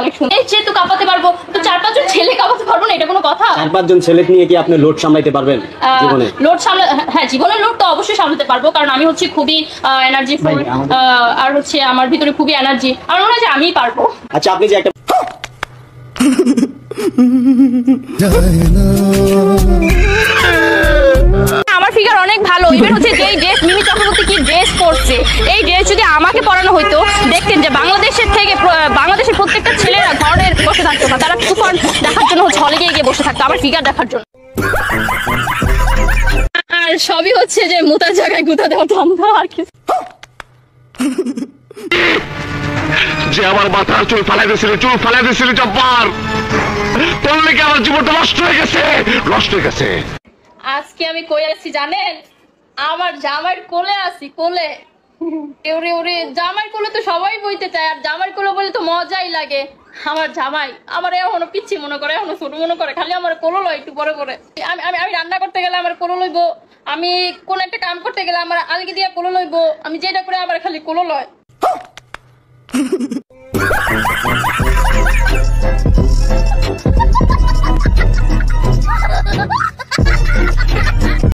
অনেক সুন্দর। এই যেহেতু কাঁপাতে পারবো তো 4-5 জন ছেলে কাঁপাতে পারবো না, এটা কোনো কথা? 4-5 জন ছেলে নিয়ে কি আপনি লোড সামলাইতে পারবেন জীবনে? লোড সামলা, হ্যাঁ জীবনের লোড তো অবশ্যই সামলাতে পারবো, কারণ আমি হচ্ছে খুবই এনার্জিফুল, আর হচ্ছে আমার ভিতরে খুবই এনার্জি, আমার মনে হয় যে আমিই পারবো। আচ্ছা আপনি যে একটা আমার ফিগার অনেক ভালো, ইভেন হচ্ছে যে ড্রেস মিমি চক্রবর্তী কি ড্রেস পরছে, এই ড্রেস যদি আমাকে পরানো হইতো দেখতেন যে বাংলাদেশের থেকে বাংলাদেশের প্রত্যেকটা ছেলেরা ঘরে বসে থাকতো না, তারা তুফান দেখার জন্য হচ্ছে হলে গিয়ে বসে থাকতো আমার ফিগার দেখার জন্য। আর সবই হচ্ছে যে মুতার জায়গায় গুতা দেওয়া ধান্দা আর কি। যে আমার মাথার চুল ফালাই দিয়েছিল জব্বার, তোর লেগে আমার জীবনটা নষ্ট হয়ে গেছে। আজকে আমি কই আছি জানেন? আমার জামাইয়ের কোলে আছি, কোলে। ওরে ওরে, জামাইয়ের কোলে তো সবাই বইতে চায়, আর জামাইয়ের কোলে বলে তো মজাই লাগে। আমার জামাই আমার এখনো পিচ্ছি মনে করে, এখনো ছোট মনে করে, খালি আমার কোলো লয় একটু পরে পরে। আমি রান্না করতে গেলে আমার কোলো লইবো, আমি কোন একটা কাম করতে গেলে আমার আলগি দিয়া কোলো লইবো, আমি যেটা করে আবার খালি কোলো লয়।